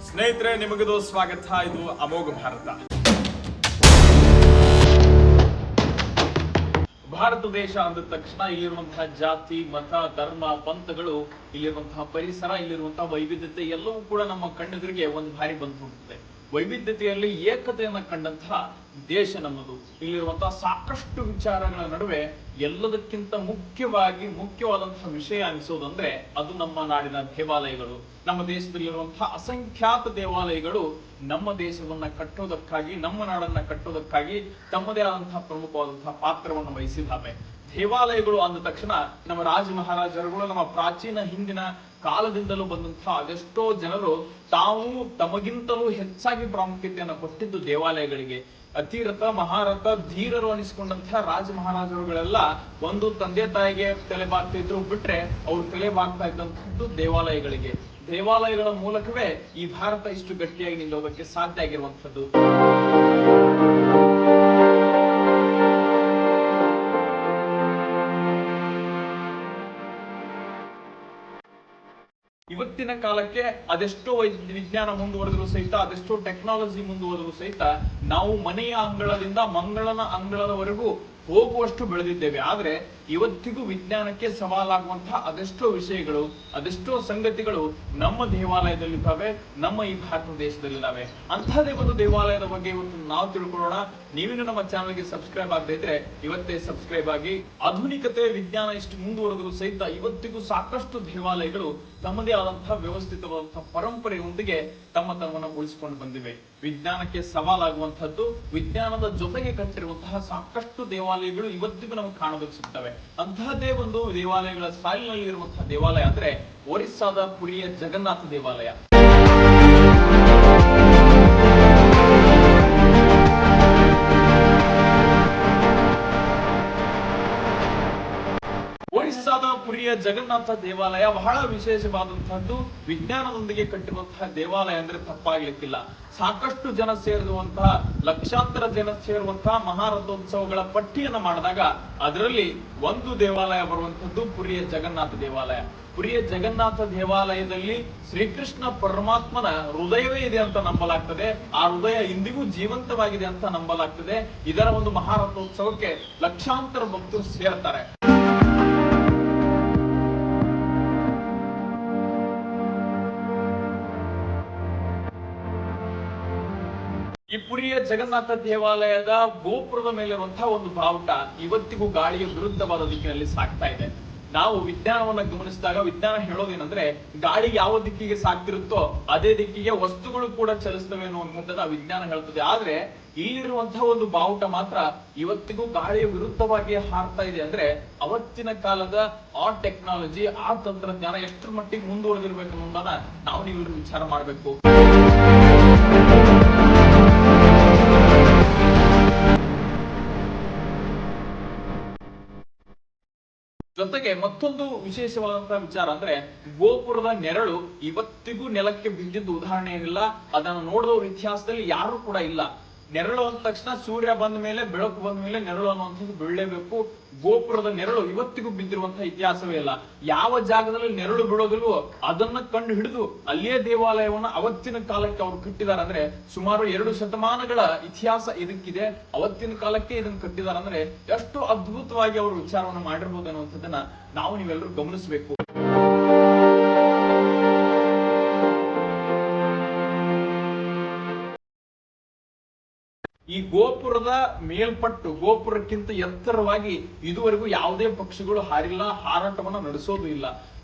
ಸ್ನೇಹಿತರೆ, ನಿಮಗದು ಸ್ವಾಗತ. ಇದು ಅಮೋಘ ಭಾರತ. ಭಾರತ ದೇಶ ಅಂದ ತಕ್ಷಣ ಇಲ್ಲಿರುವಂತಹ ಜಾತಿ, ಮತ, ಧರ್ಮ, ಪಂಥಗಳು, ಇಲ್ಲಿರುವಂತಹ ಪರಿಸರ, ಇಲ್ಲಿರುವಂತಹ ವೈವಿಧ್ಯತೆ ಎಲ್ಲವೂ ಕೂಡ ನಮ್ಮ ಕಣ್ಣೆದುರಿಗೆ ಒಂದು ಬಾರಿ ಬಂದು ಹೋಗುತ್ತದೆ. ವೈವಿಧ್ಯತೆಯಲ್ಲಿ ಏಕತೆಯನ್ನು ಕಂಡಂತಹ ದೇಶ ನಮ್ಮದು. ಇಲ್ಲಿರುವಂತಹ ಸಾಕಷ್ಟು ವಿಚಾರಗಳ ನಡುವೆ ಎಲ್ಲದಕ್ಕಿಂತ ಮುಖ್ಯವಾದಂತಹ ವಿಷಯ ಅನಿಸೋದಂದ್ರೆ ಅದು ನಮ್ಮ ನಾಡಿನ ದೇವಾಲಯಗಳು. ನಮ್ಮ ದೇಶದಲ್ಲಿರುವಂತಹ ಅಸಂಖ್ಯಾತ ದೇವಾಲಯಗಳು ನಮ್ಮ ದೇಶವನ್ನ ಕಟ್ಟೋದಕ್ಕಾಗಿ, ನಮ್ಮ ನಾಡನ್ನ ಕಟ್ಟೋದಕ್ಕಾಗಿ ತಮ್ಮದೇ ಆದಂತಹ ಪ್ರಮುಖವಾದಂತಹ ಪಾತ್ರವನ್ನು ವಹಿಸಿದ್ದಾವೆ. ದೇವಾಲಯಗಳು ಅಂದ ತಕ್ಷಣ ನಮ್ಮ ರಾಜ ಮಹಾರಾಜರುಗಳು, ನಮ್ಮ ಪ್ರಾಚೀನ ಹಿಂದಿನ ಕಾಲದಿಂದಲೂ ಬಂದಂತಹ ಅದೆಷ್ಟೋ ಜನರು ತಾವು ತಮಗಿಂತಲೂ ಹೆಚ್ಚಾಗಿ ಪ್ರಾಮುಖ್ಯತೆಯನ್ನು ಕೊಟ್ಟಿದ್ದು ದೇವಾಲಯಗಳಿಗೆ. ಅತಿರಥ, ಮಹಾರಥ, ಧೀರರು ಅನಿಸಿಕೊಂಡಂತಹ ರಾಜ ಮಹಾರಾಜರುಗಳೆಲ್ಲ ಒಂದು ತಂದೆ ತಾಯಿಗೆ ತಲೆ ಬಾಗ್ತಿದ್ರು ಬಿಟ್ರೆ ಅವ್ರು ತಲೆ ಬಾಗ್ತಾ ಇದ್ದಂಥದ್ದು ದೇವಾಲಯಗಳಿಗೆ. ದೇವಾಲಯಗಳ ಮೂಲಕವೇ ಈ ಭಾರತ ಇಷ್ಟು ಗಟ್ಟಿಯಾಗಿ ನಿಲ್ಲೋದಕ್ಕೆ ಸಾಧ್ಯ ಆಗಿರುವಂಥದ್ದು. ಇವತ್ತಿನ ಕಾಲಕ್ಕೆ ಅದೆಷ್ಟೋ ವಿಜ್ಞಾನ ಮುಂದುವರೆದ್ರು ಸಹಿತ, ಅದೆಷ್ಟೋ ಟೆಕ್ನಾಲಜಿ ಮುಂದುವರೆದ್ರು ಸಹಿತ ನಾವು ಮನೆಯ ಅಂಗಳದಿಂದ ಮಂಗಳನ ಅಂಗಳದವರೆಗೂ ಹೋಗುವಷ್ಟು ಬೆಳೆದಿದ್ದೇವೆ. ಆದ್ರೆ ಇವತ್ತಿಗೂ ವಿಜ್ಞಾನಕ್ಕೆ ಸವಾಲಾಗುವಂತಹ ಅದೆಷ್ಟೋ ವಿಷಯಗಳು, ಅದೆಷ್ಟೋ ಸಂಗತಿಗಳು ನಮ್ಮ ದೇವಾಲಯದಲ್ಲಿದ್ದಾವೆ, ನಮ್ಮ ಈ ಭಾರತ ದೇಶದಲ್ಲಿದ್ದಾವೆ. ಅಂತಹದೇ ಒಂದು ದೇವಾಲಯದ ಬಗ್ಗೆ ಇವತ್ತು ನಾವು ತಿಳ್ಕೊಳ್ಳೋಣ. ನೀವೇನು ನಮ್ಮ ಚಾನಲ್ಗೆ ಸಬ್ಸ್ಕ್ರೈಬ್ ಆಗದೆ ಇದ್ರೆ ಇವತ್ತೇ ಸಬ್ಸ್ಕ್ರೈಬ್ ಆಗಿ. ಆಧುನಿಕತೆ, ವಿಜ್ಞಾನ ಇಷ್ಟು ಮುಂದುವರೆದ್ರು ಸಹಿತ ಇವತ್ತಿಗೂ ಸಾಕಷ್ಟು ದೇವಾಲಯಗಳು ತಮ್ಮದೇ ಆದಂತಹ ವ್ಯವಸ್ಥಿತವಾದಂತಹ ಪರಂಪರೆಯೊಂದಿಗೆ ತಮ್ಮನ್ನು ಉಳಿಸಿಕೊಂಡು ಬಂದಿವೆ. ವಿಜ್ಞಾನಕ್ಕೆ ಸವಾಲಾಗುವಂತಹದ್ದು, ವಿಜ್ಞಾನದ ಜೊತೆಗೆ ಕಟ್ಟಿರುವಂತಹ ಸಾಕಷ್ಟು ದೇವಾಲಯಗಳು ಇವತ್ತಿಗೂ ನಮಗೆ ಕಾಣೋದಕ್ಕೆ ಸಿಗ್ತವೆ. ಅಂತಹದ್ದೇ ಒಂದು ದೇವಾಲಯಗಳ ಸಾಲಿನಲ್ಲಿ ಇರುವಂತಹ ದೇವಾಲಯ ಅಂದ್ರೆ ಒರಿಸ್ಸಾದ ಪುರಿಯ ಜಗನ್ನಾಥ ದೇವಾಲಯ. ಒರಿಸ್ಸಾದ ಪುರಿಯ ಜಗನ್ನಾಥ ದೇವಾಲಯ ಬಹಳ ವಿಶೇಷವಾದಂತಹದ್ದು. ವಿಜ್ಞಾನದೊಂದಿಗೆ ಕಟ್ಟಿರುವಂತಹ ದೇವಾಲಯ ಅಂದ್ರೆ ತಪ್ಪಾಗ್ಲಿಕ್ಕಿಲ್ಲ. ಸಾಕಷ್ಟು ಜನ ಸೇರಿರುವಂತಹ, ಲಕ್ಷಾಂತರ ಜನ ಸೇರುವಂತಹ ಮಹಾರಥೋತ್ಸವಗಳ ಪಟ್ಟಿಯನ್ನು ಮಾಡಿದಾಗ ಅದರಲ್ಲಿ ಒಂದು ದೇವಾಲಯ ಬರುವಂತದ್ದು ಪುರಿಯ ಜಗನ್ನಾಥ ದೇವಾಲಯ. ಪುರಿಯ ಜಗನ್ನಾಥ ದೇವಾಲಯದಲ್ಲಿ ಶ್ರೀಕೃಷ್ಣ ಪರಮಾತ್ಮನ ಹೃದಯವೇ ಇದೆ ಅಂತ ನಂಬಲಾಗ್ತದೆ. ಆ ಹೃದಯ ಇಂದಿಗೂ ಜೀವಂತವಾಗಿದೆ ಅಂತ ನಂಬಲಾಗ್ತದೆ. ಇದರ ಒಂದು ಮಹಾರಥೋತ್ಸವಕ್ಕೆ ಲಕ್ಷಾಂತರ ಭಕ್ತರು ಸೇರ್ತಾರೆ. ಈ ಪುರಿಯ ಜಗನ್ನಾಥ ದೇವಾಲಯದ ಗೋಪುರದ ಮೇಲಿರುವಂತಹ ಒಂದು ಬಾವುಟ ಇವತ್ತಿಗೂ ಗಾಳಿಯ ವಿರುದ್ಧವಾದ ದಿಕ್ಕಿನಲ್ಲಿ ಸಾಗ್ತಾ ಇದೆ. ನಾವು ವಿಜ್ಞಾನವನ್ನ ಗಮನಿಸಿದಾಗ ವಿಜ್ಞಾನ ಹೇಳೋದೇನಂದ್ರೆ ಗಾಳಿಗೆ ಯಾವ ದಿಕ್ಕಿಗೆ ಸಾಗ್ತಿರುತ್ತೋ ಅದೇ ದಿಕ್ಕಿಗೆ ವಸ್ತುಗಳು ಕೂಡ ಚಲಿಸ್ತವೆ ಅನ್ನುವಂಥದ್ದನ್ನ ವಿಜ್ಞಾನ ಹೇಳ್ತದೆ. ಆದ್ರೆ ಇಲ್ಲಿರುವಂತಹ ಒಂದು ಬಾವುಟ ಮಾತ್ರ ಇವತ್ತಿಗೂ ಗಾಳಿಯ ವಿರುದ್ಧವಾಗಿ ಹಾರ್ತಾ ಇದೆ. ಅಂದ್ರೆ ಅವತ್ತಿನ ಕಾಲದ ಆ ಟೆಕ್ನಾಲಜಿ, ಆ ತಂತ್ರಜ್ಞಾನ ಎಷ್ಟರ ಮಟ್ಟಿಗೆ ಮುಂದುವರೆದಿರ್ಬೇಕು ಅನ್ನೋದನ್ನ ನಾವು ನೀವೆಲ್ಲರೂ ವಿಚಾರ ಮಾಡ್ಬೇಕು. ಜೊತೆಗೆ ಮತ್ತೊಂದು ವಿಶೇಷವಾದಂತಹ ವಿಚಾರ ಅಂದ್ರೆ ಗೋಪುರದ ನೆರಳು ಇವತ್ತಿಗೂ ನೆಲಕ್ಕೆ ಬಿದ್ದಿದ್ದು ಉದಾಹರಣೆ ಏನಿಲ್ಲ. ಅದನ್ನು ನೋಡಿದವ್ರ ಇತಿಹಾಸದಲ್ಲಿ ಯಾರು ಕೂಡ ಇಲ್ಲ. ನೆರಳು ಅಂದ ತಕ್ಷಣ ಸೂರ್ಯ ಬಂದ ಮೇಲೆ, ಬೆಳಕು ಬಂದ ಮೇಲೆ ನೆರಳು ಅನ್ನುವಂಥದ್ದು ಬೀಳಲೇಬೇಕು. ಗೋಪುರದ ನೆರಳು ಇವತ್ತಿಗೂ ಬಿದ್ದಿರುವಂತಹ ಇತಿಹಾಸವೇ ಇಲ್ಲ. ಯಾವ ಜಾಗದಲ್ಲಿ ನೆರಳು ಬಿಡೋದಿಲ್ವೋ ಅದನ್ನ ಕಂಡು ಹಿಡಿದು ಅಲ್ಲಿಯೇ ದೇವಾಲಯವನ್ನ ಅವತ್ತಿನ ಕಾಲಕ್ಕೆ ಅವ್ರು ಕಟ್ಟಿದಾರೆ. ಅಂದ್ರೆ ಸುಮಾರು 2 ಶತಮಾನಗಳ ಇತಿಹಾಸ ಇದಕ್ಕಿದೆ. ಅವತ್ತಿನ ಕಾಲಕ್ಕೆ ಇದನ್ನ ಕಟ್ಟಿದಾರೆ ಅಂದ್ರೆ ಎಷ್ಟು ಅದ್ಭುತವಾಗಿ ಅವರು ವಿಚಾರವನ್ನು ಮಾಡಿರ್ಬೋದು ಅನ್ನುವಂಥದ್ದನ್ನ ನಾವು ನೀವೆಲ್ಲರೂ ಗಮನಿಸಬೇಕು. ಈ ಗೋಪುರದ ಮೇಲ್ಪಟ್ಟು ಗೋಪುರಕ್ಕಿಂತ ಎತ್ತರವಾಗಿ ಇದುವರೆಗೂ ಯಾವುದೇ ಪಕ್ಷಿಗಳು ಹಾರಿಲ್ಲ, ಹಾರಾಟವನ್ನ ನಡೆಸೋದು ಇಲ್ಲ.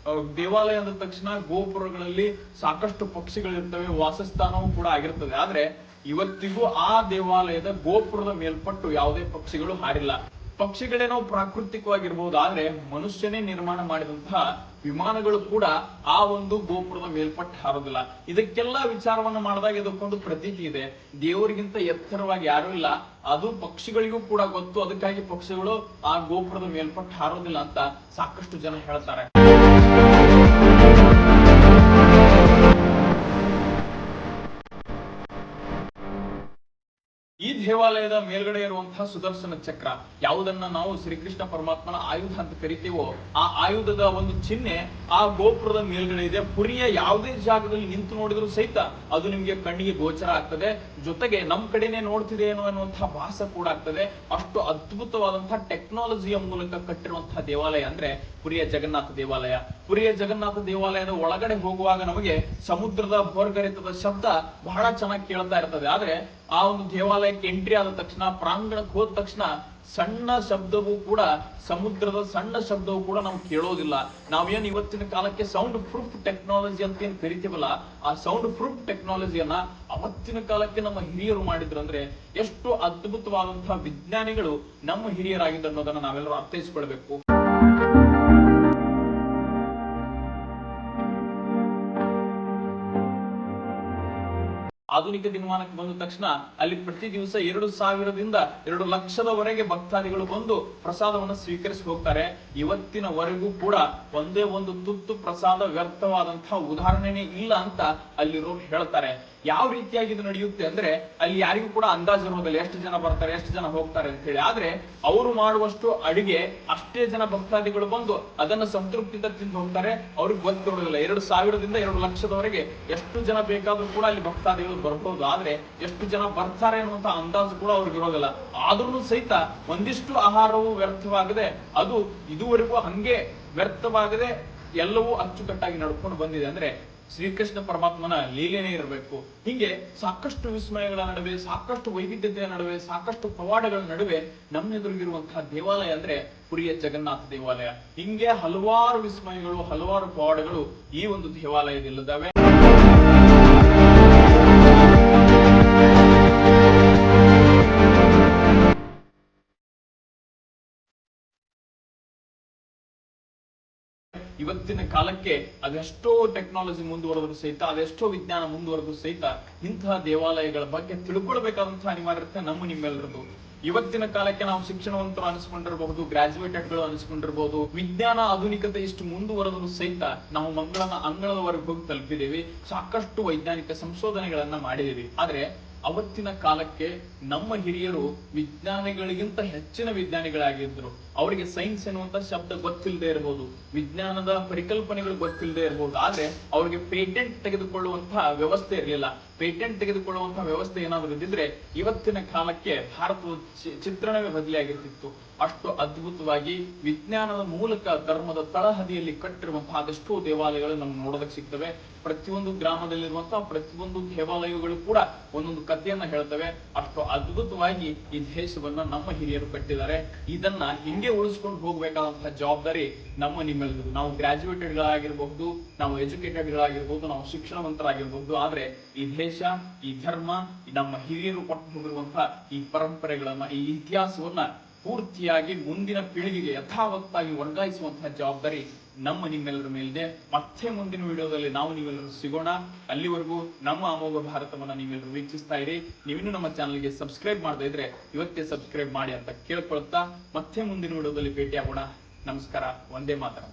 ದೇವಾಲಯ ಅಂದ ತಕ್ಷಣ ಗೋಪುರಗಳಲ್ಲಿ ಸಾಕಷ್ಟು ಪಕ್ಷಿಗಳಿರ್ತವೆ, ವಾಸಸ್ಥಾನವೂ ಕೂಡ ಆಗಿರ್ತದೆ. ಆದ್ರೆ ಇವತ್ತಿಗೂ ಆ ದೇವಾಲಯದ ಗೋಪುರದ ಮೇಲ್ಪಟ್ಟು ಯಾವುದೇ ಪಕ್ಷಿಗಳು ಹಾರಿಲ್ಲ. ಪಕ್ಷಿಗಳೇನೋ ಪ್ರಾಕೃತಿಕವಾಗಿರ್ಬಹುದು, ಆದ್ರೆ ಮನುಷ್ಯನೇ ನಿರ್ಮಾಣ ಮಾಡಿದಂತಹ ವಿಮಾನಗಳು ಕೂಡ ಆ ಒಂದು ಗೋಪುರದ ಮೇಲ್ಪಟ್ಟು ಹಾರೋದಿಲ್ಲ. ಇದಕ್ಕೆಲ್ಲ ವಿಚಾರವನ್ನ ಮಾಡಿದಾಗ ಇದಕ್ಕೊಂದು ಪ್ರತೀತಿ ಇದೆ. ದೇವರಿಗಿಂತ ಎತ್ತರವಾಗಿ ಯಾರು ಇಲ್ಲ, ಅದು ಪಕ್ಷಿಗಳಿಗೂ ಕೂಡ ಗೊತ್ತು. ಅದಕ್ಕಾಗಿ ಪಕ್ಷಿಗಳು ಆ ಗೋಪುರದ ಮೇಲ್ಪಟ್ಟು ಹಾರೋದಿಲ್ಲ ಅಂತ ಸಾಕಷ್ಟು ಜನ ಹೇಳ್ತಾರೆ. ಈ ದೇವಾಲಯದ ಮೇಲ್ಗಡೆ ಇರುವಂತಹ ಸುದರ್ಶನ ಚಕ್ರ, ಯಾವುದನ್ನ ನಾವು ಶ್ರೀಕೃಷ್ಣ ಪರಮಾತ್ಮನ ಆಯುಧ ಅಂತ ಕರಿತೀವೋ, ಆ ಆಯುಧದ ಒಂದು ಚಿಹ್ನೆ ಆ ಗೋಪುರದ ಮೇಲ್ಗಡೆ ಇದೆ. ಪುರಿಯ ಯಾವುದೇ ಜಾಗದಲ್ಲಿ ನಿಂತು ನೋಡಿದ್ರು ಸಹಿತ ಅದು ನಿಮ್ಗೆ ಕಣ್ಣಿಗೆ ಗೋಚರ ಆಗ್ತದೆ. ಜೊತೆಗೆ ನಮ್ ಕಡೆನೆ ನೋಡ್ತಿದೆ ಏನೋ ಅನ್ನುವಂತಹ ಭಾಸ ಕೂಡ ಆಗ್ತದೆ. ಅಷ್ಟು ಅದ್ಭುತವಾದಂತಹ ಟೆಕ್ನಾಲಜಿಯ ಮೂಲಕ ಕಟ್ಟಿರುವಂತಹ ದೇವಾಲಯ ಅಂದ್ರೆ ಪುರಿಯ ಜಗನ್ನಾಥ ದೇವಾಲಯ. ಪುರಿಯ ಜಗನ್ನಾಥ ದೇವಾಲಯದ ಒಳಗಡೆ ಹೋಗುವಾಗ ನಮಗೆ ಸಮುದ್ರದ ಭೋರ್ಗರೆತದ ಶಬ್ದ ಬಹಳ ಚೆನ್ನಾಗಿ ಕೇಳ್ತಾ ಇರ್ತದೆ. ಆದ್ರೆ ಆ ಒಂದು ದೇವಾಲಯಕ್ಕೆ ಎಂಟ್ರಿ ಆದ ತಕ್ಷಣ, ಪ್ರಾಂಗಣಕ್ಕೆ ಹೋದ ತಕ್ಷಣ ಸಣ್ಣ ಶಬ್ದವೂ ಕೂಡ, ಸಮುದ್ರದ ಸಣ್ಣ ಶಬ್ದವೂ ಕೂಡ ನಾವು ಕೇಳೋದಿಲ್ಲ. ನಾವೇನ್ ಇವತ್ತಿನ ಕಾಲಕ್ಕೆ ಸೌಂಡ್ ಪ್ರೂಫ್ ಟೆಕ್ನಾಲಜಿ ಅಂತ ಏನ್ ಕರಿತೀವಲ್ಲ, ಆ ಸೌಂಡ್ ಪ್ರೂಫ್ ಟೆಕ್ನಾಲಜಿಯನ್ನ ಅವತ್ತಿನ ಕಾಲಕ್ಕೆ ನಮ್ಮ ಹಿರಿಯರು ಮಾಡಿದ್ರಂದ್ರೆ ಎಷ್ಟು ಅದ್ಭುತವಾದಂತಹ ವಿಜ್ಞಾನಿಗಳು ನಮ್ಮ ಹಿರಿಯರಾಗಿದ್ದರು ಅನ್ನೋದನ್ನ ನಾವೆಲ್ಲರೂ ಅರ್ಥೈಸ್ಕೊಳ್ಬೇಕು. ಆಧುನಿಕ ದಿನಮಾನಕ್ಕೆ ಬಂದ ತಕ್ಷಣ ಅಲ್ಲಿ ಪ್ರತಿ ದಿವಸ 2,000ದಿಂದ 2,00,000ದವರೆಗೆ ಭಕ್ತಾದಿಗಳು ಬಂದು ಪ್ರಸಾದವನ್ನು ಸ್ವೀಕರಿಸಿ ಹೋಗ್ತಾರೆ. ಇವತ್ತಿನವರೆಗೂ ಕೂಡ ಒಂದೇ ಒಂದು ತುತ್ತು ಪ್ರಸಾದ ವ್ಯರ್ಥವಾದಂತಹ ಉದಾಹರಣೆನೇ ಇಲ್ಲ ಅಂತ ಅಲ್ಲಿರೋರು ಹೇಳ್ತಾರೆ. ಯಾವ ರೀತಿಯಾಗಿ ಇದು ನಡೆಯುತ್ತೆ ಅಂದ್ರೆ, ಅಲ್ಲಿ ಯಾರಿಗೂ ಕೂಡ ಅಂದಾಜು ಇರೋದಿಲ್ಲ ಎಷ್ಟು ಜನ ಬರ್ತಾರೆ, ಎಷ್ಟು ಜನ ಹೋಗ್ತಾರೆ ಅಂತ ಹೇಳಿ. ಆದ್ರೆ ಅವರು ಮಾಡುವಷ್ಟು ಅಡಿಗೆ ಅಷ್ಟೇ ಜನ ಭಕ್ತಾದಿಗಳು ಬಂದು ಅದನ್ನ ಸಂತೃಪ್ತಿಯಿಂದ ತಿಂದು ಹೋಗ್ತಾರೆ. ಅವ್ರಿಗೆ ಗೊತ್ತಿರೋದಿಲ್ಲ 2,000ದಿಂದ 2,00,000ದವರೆಗೆ ಎಷ್ಟು ಜನ ಬೇಕಾದ್ರೂ ಕೂಡ ಅಲ್ಲಿ ಭಕ್ತಾದಿಗಳು ಬರ್ಬೋದು. ಆದ್ರೆ ಎಷ್ಟು ಜನ ಬರ್ತಾರೆ ಅನ್ನುವಂತ ಅಂದಾಜು ಕೂಡ ಅವ್ರಿಗೆ ಇರೋದಿಲ್ಲ. ಆದ್ರೂ ಸಹಿತ ಒಂದಿಷ್ಟು ಆಹಾರವು ವ್ಯರ್ಥವಾಗದೆ, ಅದು ಇದುವರೆಗೂ ಹಂಗೆ ವ್ಯರ್ಥವಾಗದೆ ಎಲ್ಲವೂ ಅಚ್ಚುಕಟ್ಟಾಗಿ ನಡ್ಕೊಂಡು ಬಂದಿದೆ. ಅಂದ್ರೆ ಶ್ರೀಕೃಷ್ಣ ಪರಮಾತ್ಮನ ಲೀಲೆನೇ ಇರಬೇಕು. ಹೀಗೆ ಸಾಕಷ್ಟು ವಿಸ್ಮಯಗಳ ನಡುವೆ, ಸಾಕಷ್ಟು ವೈವಿಧ್ಯತೆಯ ನಡುವೆ, ಸಾಕಷ್ಟು ಪವಾಡಗಳ ನಡುವೆ ನಮ್ಮ ಎದುರಿಗಿರುವಂತಹ ದೇವಾಲಯ ಅಂದ್ರೆ ಪುರಿಯ ಜಗನ್ನಾಥ ದೇವಾಲಯ. ಹಿಂಗೆ ಹಲವಾರು ವಿಸ್ಮಯಗಳು, ಹಲವಾರು ಪವಾಡಗಳು ಈ ಒಂದು ದೇವಾಲಯದಲ್ಲಿದ್ದಾವೆ. ಇವತ್ತಿನ ಕಾಲಕ್ಕೆ ಅದೆಷ್ಟೋ ಟೆಕ್ನಾಲಜಿ ಮುಂದುವರೆದ್ರು ಸಹಿತ, ಅದೆಷ್ಟೋ ವಿಜ್ಞಾನ ಮುಂದುವರೆದ್ರು ಸಹಿತ ಇಂತಹ ದೇವಾಲಯಗಳ ಬಗ್ಗೆ ತಿಳ್ಕೊಳ್ಬೇಕಾದಂತಹ ಅನಿವಾರ್ಯತೆ ನಿಮ್ಮೆಲ್ಲರದು. ಇವತ್ತಿನ ಕಾಲಕ್ಕೆ ನಾವು ಶಿಕ್ಷಣವಂತರು ಅನಿಸ್ಕೊಂಡಿರಬಹುದು, ಗ್ರಾಜುಯೇಟೆಡ್ ಗಳು ಅನಿಸ್ಕೊಂಡಿರಬಹುದು. ವಿಜ್ಞಾನ ಆಧುನಿಕತೆ ಇಷ್ಟು ಮುಂದುವರೆದ್ರು ಸಹಿತ ನಾವು ಮಂಗಳನ ಅಂಗಳದವರೆಗೆ ಹೋಗಿ ತಲುಪಿದ್ದೀವಿ. ಸಾಕಷ್ಟು ವೈಜ್ಞಾನಿಕ ಸಂಶೋಧನೆಗಳನ್ನ ಮಾಡಿದೀವಿ. ಆದ್ರೆ ಅವತ್ತಿನ ಕಾಲಕ್ಕೆ ನಮ್ಮ ಹಿರಿಯರು ವಿಜ್ಞಾನಿಗಳಿಗಿಂತ ಹೆಚ್ಚಿನ ವಿಜ್ಞಾನಿಗಳಾಗಿದ್ರು. ಅವರಿಗೆ ಸೈನ್ಸ್ ಎನ್ನುವಂತ ಶಬ್ದ ಗೊತ್ತಿಲ್ಲದೆ ಇರಬಹುದು, ವಿಜ್ಞಾನದ ಪರಿಕಲ್ಪನೆಗಳು ಗೊತ್ತಿಲ್ಲದೆ ಇರಬಹುದು. ಆದ್ರೆ ಅವ್ರಿಗೆ ಪೇಟೆಂಟ್ ತೆಗೆದುಕೊಳ್ಳುವಂತಹ ವ್ಯವಸ್ಥೆ ಇರಲಿಲ್ಲ. ಪೇಟೆಂಟ್ ತೆಗೆದುಕೊಳ್ಳುವಂತಹ ವ್ಯವಸ್ಥೆ ಏನಾದ್ರು ಇದ್ದಿದ್ರೆ ಇವತ್ತಿನ ಕಾಲಕ್ಕೆ ಭಾರತದ ಚಿತ್ರಣವೇ ಬದಲಿಯಾಗಿರ್ತಿತ್ತು. ಅಷ್ಟು ಅದ್ಭುತವಾಗಿ ವಿಜ್ಞಾನದ ಮೂಲಕ ಧರ್ಮದ ತಳಹದಿಯಲ್ಲಿ ಕಟ್ಟಿರುವಂತಹ ಅದೆಷ್ಟೋ ದೇವಾಲಯಗಳು ನಮ್ಗೆ ನೋಡೋದಕ್ಕೆ ಸಿಗ್ತವೆ. ಪ್ರತಿಯೊಂದು ಗ್ರಾಮದಲ್ಲಿರುವಂತಹ ಪ್ರತಿಯೊಂದು ದೇವಾಲಯಗಳು ಕೂಡ ಒಂದೊಂದು ಕಥೆಯನ್ನ ಹೇಳ್ತವೆ. ಅಷ್ಟು ಅದ್ಭುತವಾಗಿ ಈ ದೇಶವನ್ನ ನಮ್ಮ ಹಿರಿಯರು ಕಟ್ಟಿದ್ದಾರೆ. ಇದನ್ನ ಹಿಂಗೆ ಉಳಿಸ್ಕೊಂಡು ಹೋಗ್ಬೇಕಾದಂತಹ ಜವಾಬ್ದಾರಿ ನಿಮ್ಮೆಲ್ಲರೂ. ನಾವು ಗ್ರಾಜುಯೇಟೆಡ್ ಗಳಾಗಿರ್ಬಹುದು, ನಾವು ಎಜುಕೇಟೆಡ್ ಗಳಾಗಿರ್ಬಹುದು, ನಾವು ಶಿಕ್ಷಣವಂತರಾಗಿರ್ಬಹುದು. ಆದ್ರೆ ಈ ದೇಶ, ಈ ಧರ್ಮ, ನಮ್ಮ ಹಿರಿಯರು ಕೊಟ್ಟು ಹೋಗಿರುವಂತಹ ಈ ಪರಂಪರೆಗಳನ್ನ, ಈ ಇತಿಹಾಸವನ್ನ ಪೂರ್ತಿಯಾಗಿ ಮುಂದಿನ ಪೀಳಿಗೆಗೆ ಯಥಾವತ್ತಾಗಿ ವರ್ಗಾಯಿಸುವಂತಹ ಜವಾಬ್ದಾರಿ ನಿಮ್ಮೆಲ್ಲರ ಮೇಲಿದೆ. ಮತ್ತೆ ಮುಂದಿನ ವಿಡಿಯೋದಲ್ಲಿ ನಾವು ನೀವೆಲ್ಲರೂ ಸಿಗೋಣ. ಅಲ್ಲಿವರೆಗೂ ನಮ್ಮ ಅಮೋಘ ಭಾರತವನ್ನ ನೀವೆಲ್ಲರೂ ವೀಕ್ಷಿಸ್ತಾ ಇರಿ. ನೀವಿನ್ನೂ ನಮ್ಮ ಚಾನಲ್ಗೆ ಸಬ್ಸ್ಕ್ರೈಬ್ ಮಾಡದೇ ಇದ್ರೆ ಇವತ್ತೇ ಸಬ್ಸ್ಕ್ರೈಬ್ ಮಾಡಿ ಅಂತ ಕೇಳ್ಕೊಳ್ತಾ ಮತ್ತೆ ಮುಂದಿನ ವಿಡಿಯೋದಲ್ಲಿ ಭೇಟಿಯಾಗೋಣ. ನಮಸ್ಕಾರ. ವಂದೇ ಮಾತರಂ.